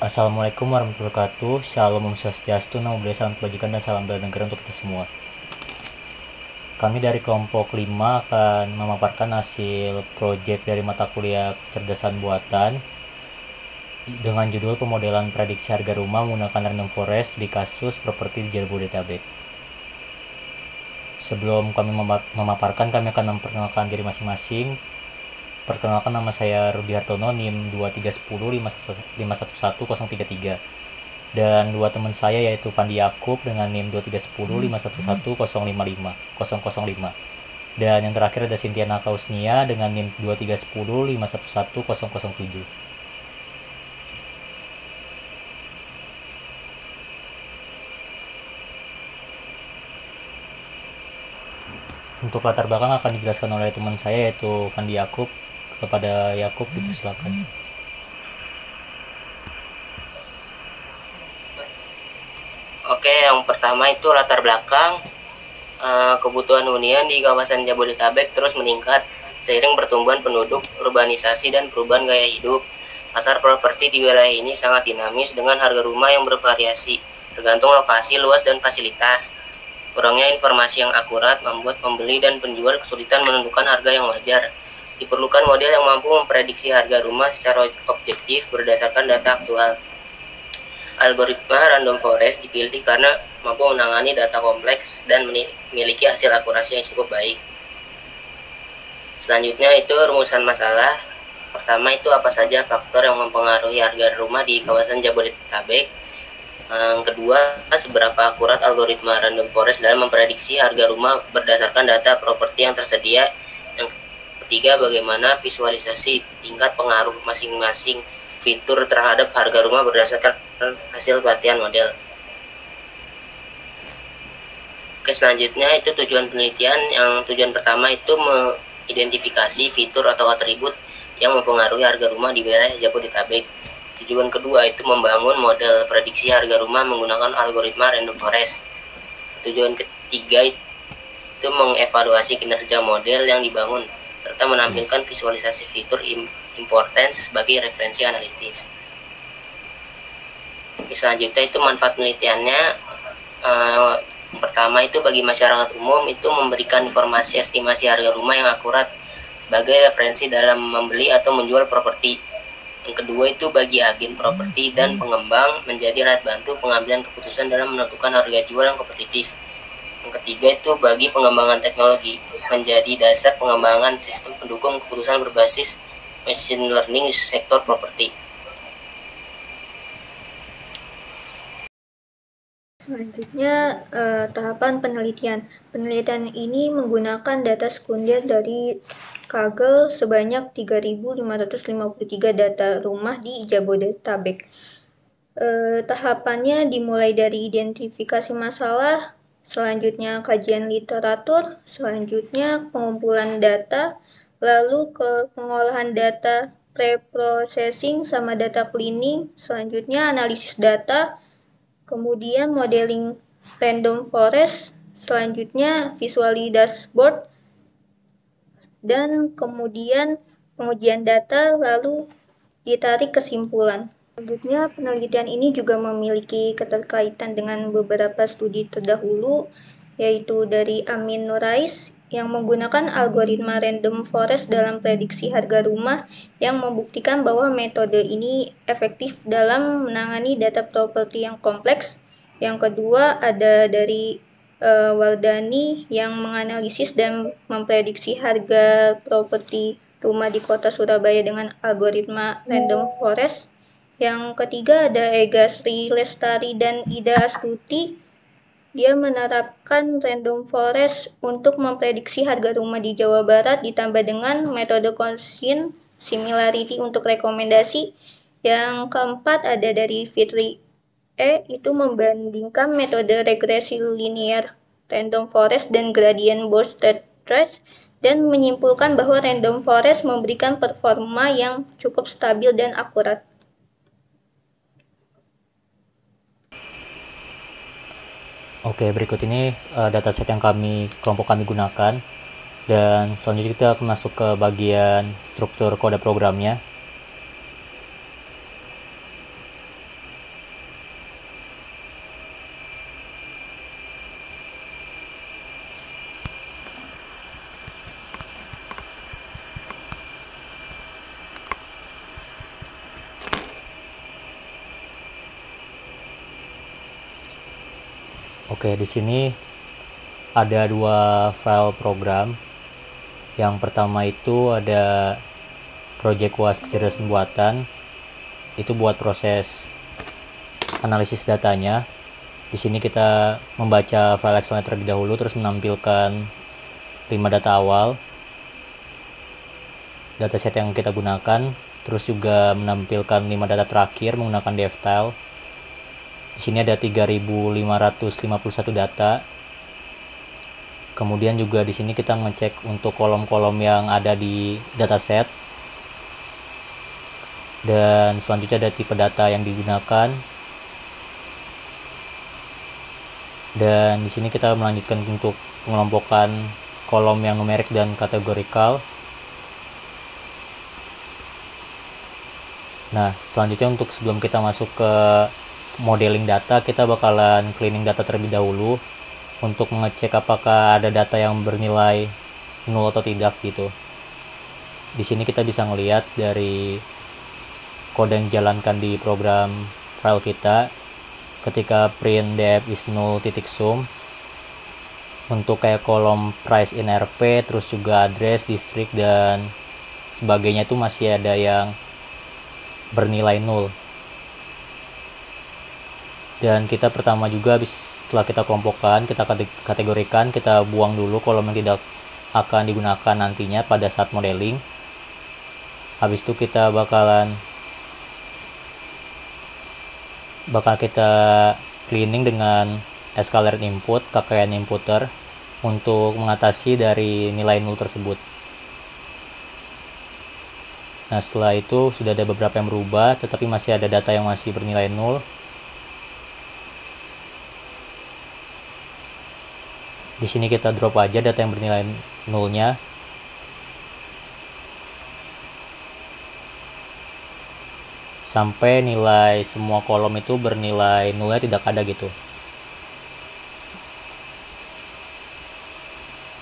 Assalamualaikum warahmatullahi wabarakatuh. Shalom Om Swastiastu, Namo Buddhaya, salam kebajikan dan salam bela negara untuk kita semua. Kami dari kelompok 5 akan memaparkan hasil proyek dari mata kuliah kecerdasan buatan dengan judul pemodelan prediksi harga rumah menggunakan random forest di kasus properti di Jabodetabek. Sebelum kami memaparkan, kami akan memperkenalkan diri masing-masing. Perkenalkan, nama saya Rudi Hartono, NIM 2310511033. Dan dua teman saya yaitu Pandi Yakub dengan NIM 2310511055. Dan yang terakhir ada Sintiana Kausnia dengan NIM 2310511007. Untuk latar belakang akan dijelaskan oleh teman saya yaitu Pandi Yakub. Kepada Yakub dipersilakan. Oke, yang pertama itu latar belakang. Kebutuhan hunian di kawasan Jabodetabek terus meningkat seiring pertumbuhan penduduk, urbanisasi, dan perubahan gaya hidup. Pasar properti di wilayah ini sangat dinamis dengan harga rumah yang bervariasi, tergantung lokasi, luas, dan fasilitas. Kurangnya informasi yang akurat membuat pembeli dan penjual kesulitan menentukan harga yang wajar. Diperlukan model yang mampu memprediksi harga rumah secara objektif berdasarkan data aktual. Algoritma random forest dipilih karena mampu menangani data kompleks dan memiliki hasil akurasi yang cukup baik. Selanjutnya itu rumusan masalah. Pertama itu apa saja faktor yang mempengaruhi harga rumah di kawasan Jabodetabek. Yang kedua, seberapa akurat algoritma random forest dalam memprediksi harga rumah berdasarkan data properti yang tersedia. Yang ketiga, bagaimana visualisasi tingkat pengaruh masing-masing fitur terhadap harga rumah berdasarkan hasil pelatihan model. Oke, selanjutnya itu tujuan penelitian. Yang tujuan pertama itu mengidentifikasi fitur atau atribut yang mempengaruhi harga rumah di wilayah Jabodetabek. Tujuan kedua itu membangun model prediksi harga rumah menggunakan algoritma random forest. Tujuan ketiga itu mengevaluasi kinerja model yang dibangun serta menampilkan visualisasi fitur importance sebagai referensi analitis. Selanjutnya itu manfaat penelitiannya. Pertama itu bagi masyarakat umum itu memberikan informasi estimasi harga rumah yang akurat sebagai referensi dalam membeli atau menjual properti. Yang kedua itu bagi agen properti dan pengembang menjadi alat bantu pengambilan keputusan dalam menentukan harga jual yang kompetitif. Yang ketiga itu bagi pengembangan teknologi menjadi dasar pengembangan sistem pendukung keputusan berbasis machine learning di sektor properti. Selanjutnya, tahapan penelitian. Penelitian ini menggunakan data sekunder dari Kaggle sebanyak 3.553 data rumah di Jabodetabek. Tahapannya dimulai dari identifikasi masalah, selanjutnya kajian literatur, selanjutnya pengumpulan data, lalu ke pengolahan data, pre-processing sama data cleaning, selanjutnya analisis data, kemudian modeling random forest, selanjutnya visualisasi dashboard, dan kemudian pengujian data, lalu ditarik kesimpulan. Selanjutnya, penelitian ini juga memiliki keterkaitan dengan beberapa studi terdahulu, yaitu dari Amin Nurais yang menggunakan algoritma random forest dalam prediksi harga rumah yang membuktikan bahwa metode ini efektif dalam menangani data properti yang kompleks. Yang kedua ada dari Waldani yang menganalisis dan memprediksi harga properti rumah di kota Surabaya dengan algoritma random forest. Yang ketiga ada Ega Sri Lestari dan Ida Astuti. Dia menerapkan random forest untuk memprediksi harga rumah di Jawa Barat ditambah dengan metode Gaussian similarity untuk rekomendasi. Yang keempat ada dari Fitri itu membandingkan metode regresi linear random forest dan gradient boosted trace dan menyimpulkan bahwa random forest memberikan performa yang cukup stabil dan akurat. Oke, berikut ini dataset yang kelompok kami gunakan. Dan selanjutnya kita akan masuk ke bagian struktur kode programnya. Oke, di sini ada dua file program. Yang pertama itu ada project UAS kecerdasan buatan. Itu buat proses analisis datanya. Di sini kita membaca file Excel terlebih dahulu, terus menampilkan 5 data awal, dataset yang kita gunakan, terus juga menampilkan 5 data terakhir menggunakan DevTile. Di sini ada 3.551 data. Kemudian juga di sini kita ngecek untuk kolom-kolom yang ada di dataset. Dan selanjutnya ada tipe data yang digunakan. Dan di sini kita melanjutkan untuk pengelompokan kolom yang numerik dan kategorikal. Nah, selanjutnya untuk sebelum kita masuk ke modeling data, kita bakalan cleaning data terlebih dahulu untuk mengecek apakah ada data yang bernilai nol atau tidak gitu. Di sini kita bisa ngelihat dari kode yang dijalankan di program file kita, ketika print def is null .sum, untuk kayak kolom price in RP, terus juga address, district, dan sebagainya itu masih ada yang bernilai nol. Dan kita pertama juga setelah kita kelompokkan, kita kategorikan, kita buang dulu kolom yang tidak akan digunakan nantinya pada saat modeling. Habis itu kita bakal kita cleaning dengan scaled input, KKN inputer, untuk mengatasi dari nilai nol tersebut. Nah, setelah itu sudah ada beberapa yang berubah, tetapi masih ada data yang masih bernilai nol. Di sini kita drop aja data yang bernilai nolnya. Sampai nilai semua kolom itu bernilai nolnya tidak ada gitu.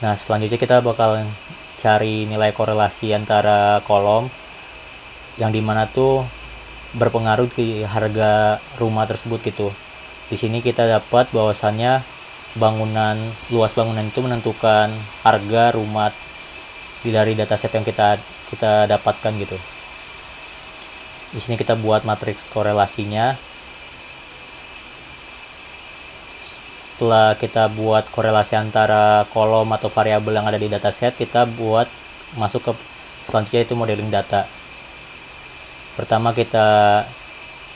Nah, selanjutnya kita bakal cari nilai korelasi antara kolom yang dimana tuh berpengaruh ke harga rumah tersebut gitu. Di sini kita dapat bahwasannya luas bangunan itu menentukan harga rumah dari dataset yang kita dapatkan gitu. Di sini kita buat matriks korelasinya. Setelah kita buat korelasi antara kolom atau variabel yang ada di dataset, kita buat masuk ke selanjutnya itu modeling data. Pertama kita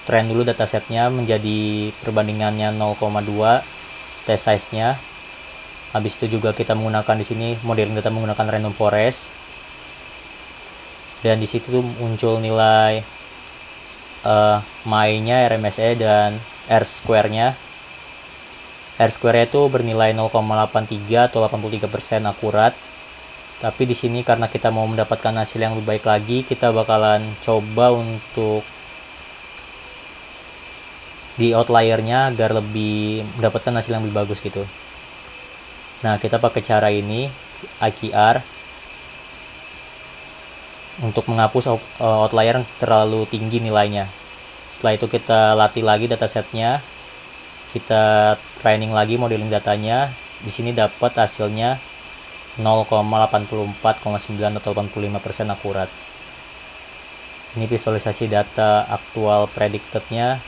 train dulu datasetnya menjadi perbandingannya 0,2 test size-nya. Habis itu juga kita menggunakan di sini modeling data menggunakan random forest. Dan di situ muncul nilai MAI-nya, RMSE, dan R-square-nya. R-square-nya itu bernilai 0,83 atau 83% akurat. Tapi di sini karena kita mau mendapatkan hasil yang lebih baik lagi, kita bakalan coba untuk di outlier-nya agar lebih mendapatkan hasil yang lebih bagus gitu. Nah, kita pakai cara ini, IKR, untuk menghapus outlier yang terlalu tinggi nilainya. Setelah itu kita latih lagi datasetnya, kita training lagi modeling datanya. Di sini dapat hasilnya 0,84,9 atau 85% akurat. Ini visualisasi data aktual predicted-nya.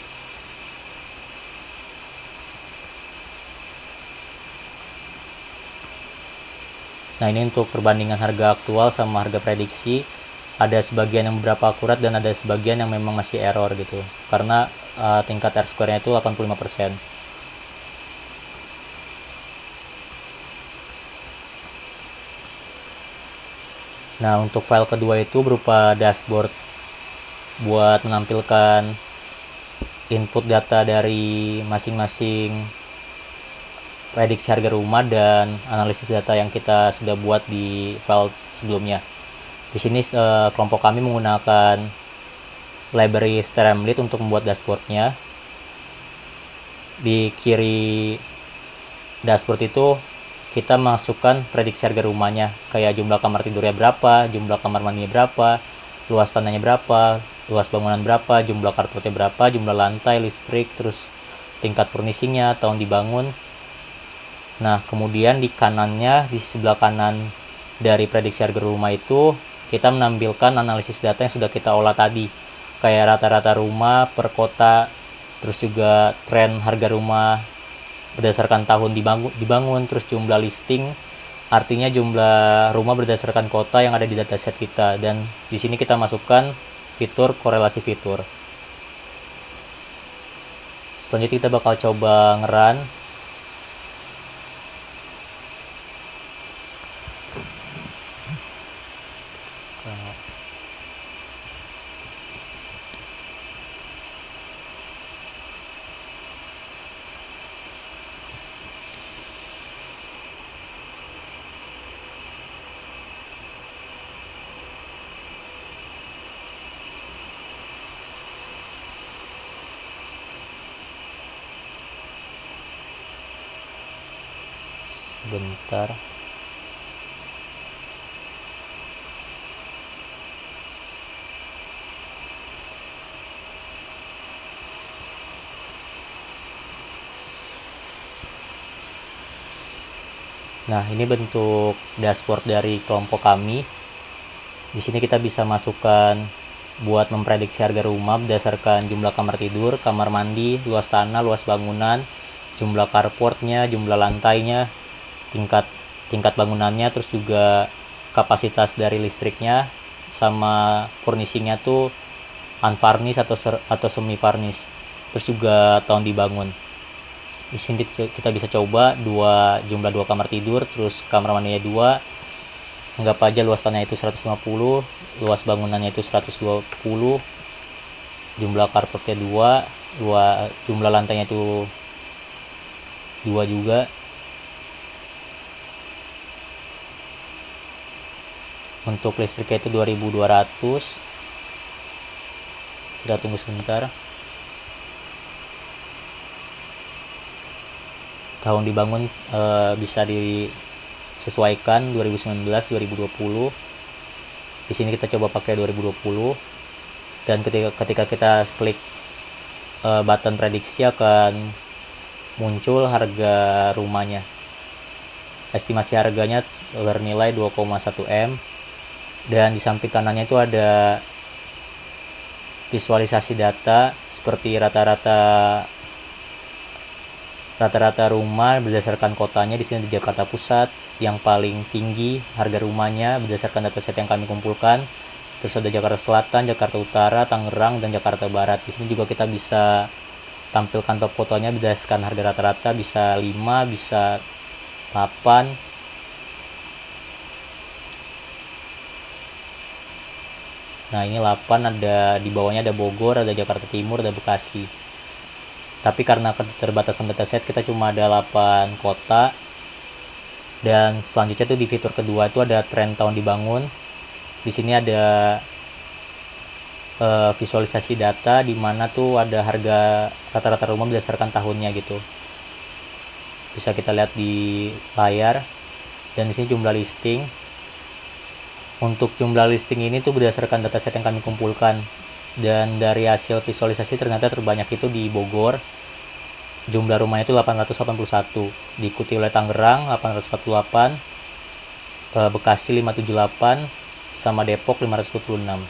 Nah, ini untuk perbandingan harga aktual sama harga prediksi. Ada sebagian yang beberapa akurat dan ada sebagian yang memang masih error gitu. Karena tingkat R-square-nya itu 85%. Nah, untuk file kedua itu berupa dashboard buat menampilkan input data dari masing-masing prediksi harga rumah dan analisis data yang kita sudah buat di file sebelumnya. Di sini kelompok kami menggunakan library Streamlit untuk membuat dashboardnya. Di kiri dashboard itu kita masukkan prediksi harga rumahnya, kayak jumlah kamar tidurnya berapa, jumlah kamar mandinya berapa, luas tanahnya berapa, luas bangunan berapa, jumlah carportnya berapa, jumlah lantai, listrik, terus tingkat furnishingnya, tahun dibangun, Nah, kemudian di kanannya, di sebelah kanan dari prediksi harga rumah itu, kita menampilkan analisis data yang sudah kita olah tadi, kayak rata-rata rumah per kota, terus juga tren harga rumah berdasarkan tahun dibangun, terus jumlah listing, artinya jumlah rumah berdasarkan kota yang ada di dataset kita. Dan di sini kita masukkan fitur korelasi fitur. Selanjutnya kita bakal coba ngerun. Sebentar. Nah, ini bentuk dashboard dari kelompok kami. Di sini kita bisa masukkan buat memprediksi harga rumah berdasarkan jumlah kamar tidur, kamar mandi, luas tanah, luas bangunan, jumlah carportnya, jumlah lantainya, tingkat bangunannya, terus juga kapasitas dari listriknya, sama furnishingnya tuh unfurnished atau semi furnished, terus juga tahun dibangun. Di sini kita bisa coba jumlah 2 kamar tidur, terus kamar mandinya 2, anggap aja luas tanahnya itu 150, luas bangunannya itu 120, jumlah carportnya 2, jumlah lantainya itu 2 juga. Untuk listriknya itu 2200. Kita tunggu sebentar. Tahun dibangun bisa disesuaikan 2019, 2020. Di sini kita coba pakai 2020. Dan ketika kita klik button prediksi akan muncul harga rumahnya. Estimasi harganya bernilai 2,1 M. Dan di samping kanannya itu ada visualisasi data seperti rata-rata rumah berdasarkan kotanya. Di sini di Jakarta Pusat yang paling tinggi harga rumahnya berdasarkan dataset yang kami kumpulkan. Terus ada Jakarta Selatan, Jakarta Utara, Tangerang, dan Jakarta Barat. Di sini juga kita bisa tampilkan top fotonya berdasarkan harga rata-rata, bisa 5, bisa 8. Nah, ini 8, ada di bawahnya ada Bogor, ada Jakarta Timur, ada Bekasi. Tapi karena keterbatasan dataset kita cuma ada 8 kota. Dan selanjutnya tuh di fitur kedua itu ada tren tahun dibangun. Di sini ada visualisasi data di mana tuh ada harga rata-rata rumah berdasarkan tahunnya gitu. Bisa kita lihat di layar. Dan di sini jumlah listing. Untuk jumlah listing ini tuh berdasarkan dataset yang kami kumpulkan. Dan dari hasil visualisasi ternyata terbanyak itu di Bogor. Jumlah rumahnya itu 881. Diikuti oleh Tangerang 848, Bekasi 578, sama Depok 526.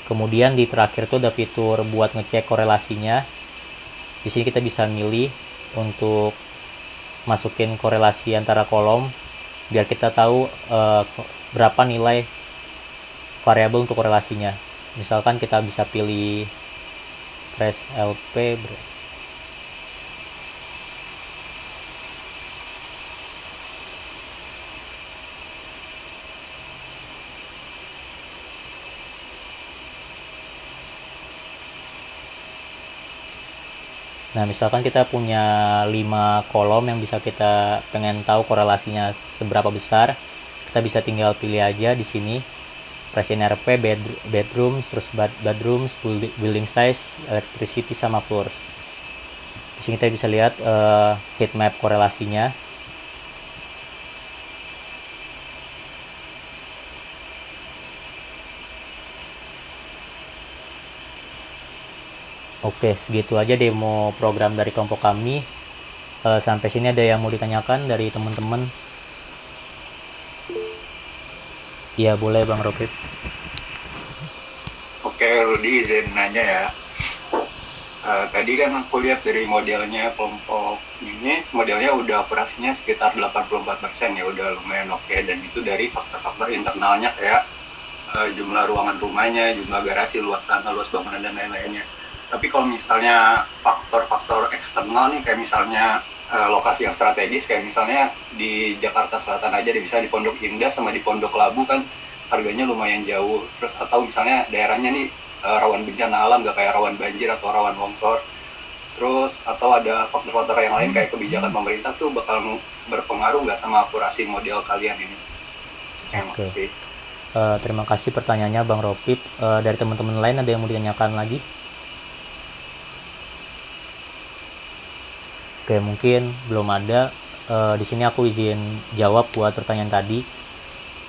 Kemudian di terakhir tuh ada fitur buat ngecek korelasinya. Di sini kita bisa milih untuk masukin korelasi antara kolom biar kita tahu berapa nilai variabel untuk korelasinya. Misalkan kita bisa pilih press LP. Nah, misalkan kita punya 5 kolom yang bisa kita pengen tahu korelasinya seberapa besar, kita bisa tinggal pilih aja di sini. Press NRP, bedrooms, terus bedrooms, building size, electricity, sama floors. Di sini kita bisa lihat heat map korelasinya. Oke, segitu aja demo program dari kelompok kami. Sampai sini ada yang mau ditanyakan dari teman-teman? Iya boleh Bang Ropip. Oke, Rudi izin nanya ya. Tadi kan aku lihat dari modelnya kelompok ini, modelnya udah operasinya sekitar 84% ya, udah lumayan oke. Dan itu dari faktor-faktor internalnya kayak jumlah ruangan rumahnya, jumlah garasi, luas tanah, luas bangunan, dan lain-lainnya. Tapi kalau misalnya faktor-faktor eksternal nih, kayak misalnya lokasi yang strategis, kayak misalnya di Jakarta Selatan aja, bisa di Pondok Indah sama di Pondok Labu kan harganya lumayan jauh. Terus atau misalnya daerahnya nih rawan bencana alam, gak kayak rawan banjir atau rawan longsor. Terus atau ada faktor-faktor yang lain kayak kebijakan pemerintah tuh bakal berpengaruh nggak sama akurasi model kalian ini? Terima kasih. Terima kasih pertanyaannya Bang Ropip. Dari teman-teman lain ada yang mau ditanyakan lagi? Oke, mungkin belum ada. Di sini aku izin jawab buat pertanyaan tadi.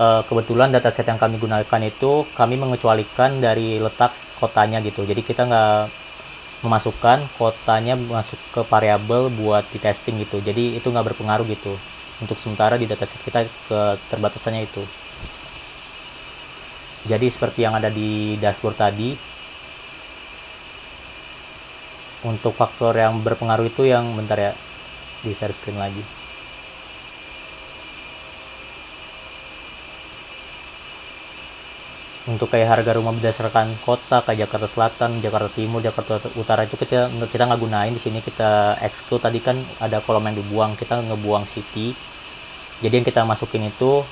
Kebetulan dataset yang kami gunakan itu kami mengecualikan dari letak kotanya gitu. Jadi kita nggak memasukkan kotanya masuk ke variabel buat di testing gitu. Jadi itu nggak berpengaruh gitu. Untuk sementara di dataset kita keterbatasannya itu. Jadi seperti yang ada di dashboard tadi, untuk faktor yang berpengaruh itu yang bentar ya, di share screen lagi. Untuk kayak harga rumah berdasarkan kota kayak Jakarta Selatan, Jakarta Timur, Jakarta Utara itu kita nggak gunain di sini, kita exclude. Tadi kan ada kolom yang dibuang, kita ngebuang city. Jadi yang kita masukin itu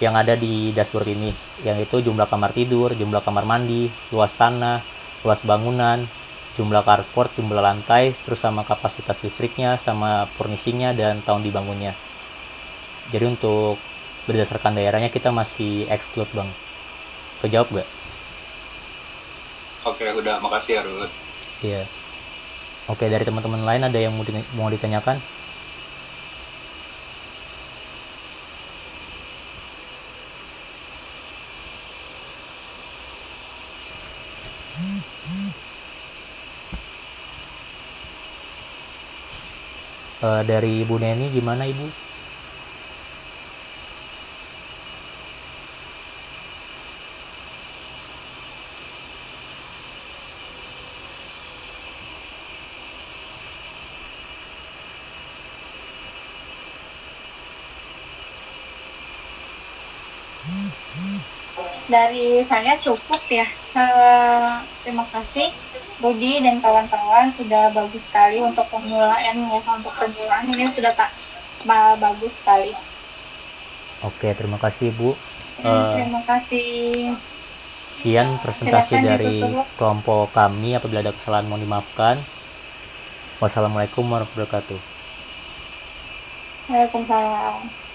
yang ada di dashboard ini, yang itu jumlah kamar tidur, jumlah kamar mandi, luas tanah, luas bangunan, jumlah carport, jumlah lantai, terus sama kapasitas listriknya, sama furnishingnya, dan tahun dibangunnya. Jadi untuk berdasarkan daerahnya kita masih exclude Bang. Kejawab gak? Oke, udah. Makasih ya, Rud. Iya. Oke, dari teman-teman lain ada yang mau ditanyakan? Dari Ibu Neni gimana Ibu? Dari saya cukup ya. Terima kasih Rudi dan kawan-kawan, sudah bagus sekali untuk pemulaannya ya. Untuk pemulaan ini sudah bagus sekali. Oke, terima kasih Ibu. Terima kasih. Sekian presentasi dari kelompok kami. Apabila ada kesalahan mohon dimaafkan. Wassalamualaikum warahmatullahi wabarakatuh. Waalaikumsalam.